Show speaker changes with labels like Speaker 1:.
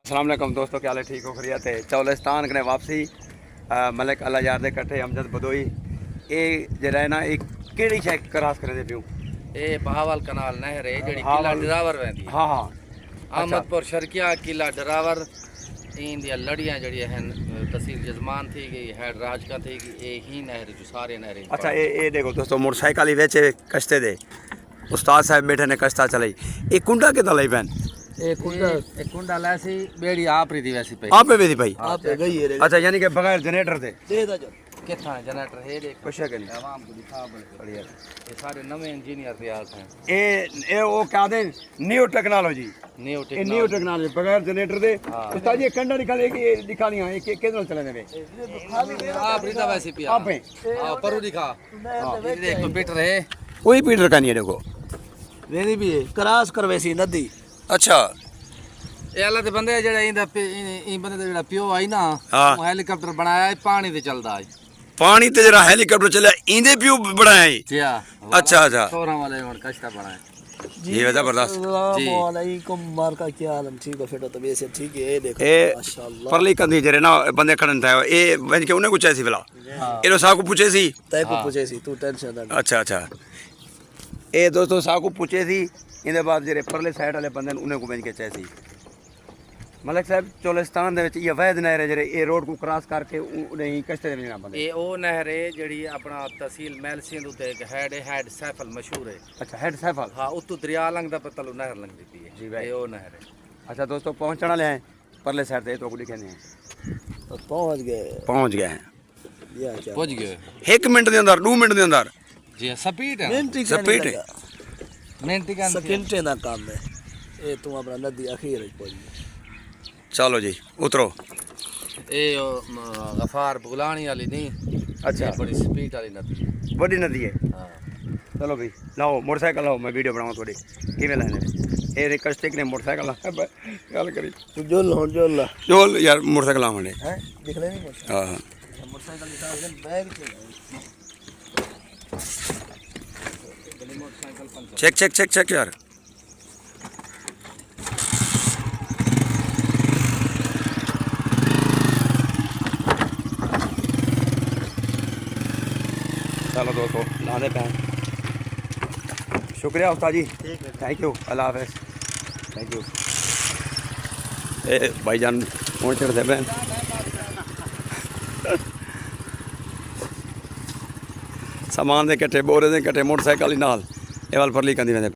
Speaker 1: अस्सलाम वालेकुम दोस्तों, क्या हाल है? ठीक हो? खैरियत है? चौलिस्तान कने वापसी मलिक अल्लाह यार दे कट्ठे अमजद बदोई ये जरा ना एक केड़ी शे क्रॉस करे पियो
Speaker 2: ये बहावल कनाल नहर है जी किला
Speaker 1: बहावल।
Speaker 2: ड्रावर वेंदी
Speaker 1: हाँ हाँ
Speaker 2: अहमदपुर शर्किया किला ड्रावर इन दियां लड़ियां जड़ी हैं तहसील जजमान थी गई हेड राज का थी गई ये ही नहर जो सारे नहर
Speaker 1: अच्छा ये देखो दोस्तों मोटरसाइकिल ही वेचे कश्ते दे उस्ताद साहब बैठे ने कश्ता चलाई ये कुंडा कितना लाई पैन
Speaker 2: एक कुंडा लैसी बेड़ी आप री दी वैसी पे
Speaker 1: आप पे भी भाई
Speaker 2: आप पे गई है
Speaker 1: अच्छा यानी कि बगैर जनरेटर थे
Speaker 2: दे दा जो कितना है जनरेटर है देख
Speaker 1: कुछ है नहीं
Speaker 2: आवाम को दिखा बढ़िया ये सारे नवे इंजीनियर तैयार हैं
Speaker 1: ये वो क्या दे न्यू टेक्नोलॉजी
Speaker 2: न्यू
Speaker 1: ये न्यू टेक्नोलॉजी बगैर जनरेटर दे उस्ताद ये कंडा निकाले कि ये दिखा लिया ये किधर चले ने
Speaker 2: आप री दा वैसी पिया
Speaker 1: आप पे
Speaker 2: हां परू दिखा ये देख कंप्यूटर है
Speaker 1: कोई पीटर का नहीं है देखो
Speaker 3: वेदी भी है क्रॉस कर वैसी नदी
Speaker 1: अच्छा
Speaker 2: ਇਹ ਵਾਲਾ ਤੇ ਬੰਦੇ ਜਿਹੜਾ ਇਹਦਾ ਇਹ ਬੰਦੇ ਦਾ ਜਿਹੜਾ ਪਿਓ ਆਈ ਨਾ
Speaker 1: ਹਾਂ।
Speaker 2: ਉਹ ਹੈਲੀਕਾਪਟਰ ਬਣਾਇਆ ਹੈ ਪਾਣੀ ਤੇ ਚੱਲਦਾ ਹੈ
Speaker 1: पानी ते जरा हेलीकॉप्टर चले इंदे व्यू बनाया है
Speaker 2: ਜੀ ਆ
Speaker 1: अच्छा अच्छा
Speaker 2: ਸੋਰਾਂ ਵਾਲੇ ਹੁਣ ਕਸ਼ਤਾ ਬਣਾਇਆ
Speaker 1: ये जबरदस्त
Speaker 2: जी।
Speaker 3: वालेकुम मार का क्या हाल ठीक है फिर तो वैसे ठीक है ये देखो
Speaker 1: ए
Speaker 3: माशाल्लाह
Speaker 1: परली कंदी जरे ना बंदे खड़न था ये वंज के उन्हें कुछ ऐसी फिला ये लो साकू पूछे सी
Speaker 3: तय को पूछे सी तू टेंशन ना
Speaker 1: अच्छा अच्छा ये दोस्तों साकू पूछे सी इनके बाद जरे परले साइड वाले बंदे ने उन्हें को वंज के चाहिए मलिक साहब चौलिस्तान दे विच ये वैद नहर है जरे ये रोड को क्रॉस करके नहीं कश्ते दे वजना बंदे
Speaker 2: ਇਹ ਉਹ ਨਹਿਰ ਹੈ ਜਿਹੜੀ ਆਪਣਾ ਤਹਿਸੀਲ ਮਹਿਲ ਸਿੰਘ ਉੱਤੇ ਇੱਕ ਹੈਡ ਸੈਫਲ ਮਸ਼ਹੂਰ ਹੈ
Speaker 1: अच्छा हेड सैफल
Speaker 2: ਹਾਂ ਉੱਤੋਂ ਦਰਿਆ ਲੰਘਦਾ ਪਤਾ ਲੋ ਨਹਿਰ ਲੰਘਦੀ ਪਈ ਹੈ
Speaker 1: जी भाई।
Speaker 2: ਇਹ ਉਹ ਨਹਿਰ ਹੈ
Speaker 1: अच्छा दोस्तों पहुंचने वाले हैं परले साइड से तो लिखे नहीं
Speaker 3: तो पहुंच गए
Speaker 1: पहुंच गए हैं
Speaker 3: या क्या
Speaker 2: ਪਹੁੰਚ ਗਏ
Speaker 1: 1 मिनट के अंदर 2 मिनट के अंदर
Speaker 2: ਜੀ ਸਪੀਡ ਹੈ
Speaker 3: मिनट का
Speaker 1: स्पीड
Speaker 3: नहीं
Speaker 1: है।
Speaker 3: लगा
Speaker 2: ਮਿੰਟ का
Speaker 3: सेकंड ना काम है ये तू अपना नदी अखीर पहुंच गई
Speaker 1: चलो जी उतरो
Speaker 2: ਇਹ ਗਫਾਰ ਬੁਲਾਣੀ ਵਾਲੀ ਨਹੀਂ
Speaker 1: अच्छा
Speaker 2: ਇਹ ਬੜੀ ਸਪੀਡ ਵਾਲੀ ਨਦੀ ਹੈ
Speaker 1: बड़ी नदी है
Speaker 2: ਹਾਂ
Speaker 1: चलो भाई लाओ मोटरसाइकिल लाओ मैं वीडियो बनाऊँ थोड़ी किमें लाने ये कस्टिक ने मोटरसाइकिल गल करी
Speaker 3: तू जोल ला
Speaker 1: जो यार मोटरसाइकिल आवे
Speaker 3: हैं दिख ले नहीं कुछ
Speaker 1: हाँ
Speaker 3: मोटरसाइकिल निकाल के bag
Speaker 1: check check check check यार चलो दोस्तों लाने पे शुक्रिया उस्ताद जी थैंक यू अल्लाह हाफिज़ थैंक यू ए भाईजान पहुँच चढ़ते पे सामान दे कट्ठे बोरे दे कट्ठे मोटरसाइकिल ही नाल ये वाल परली कंदी वेंदे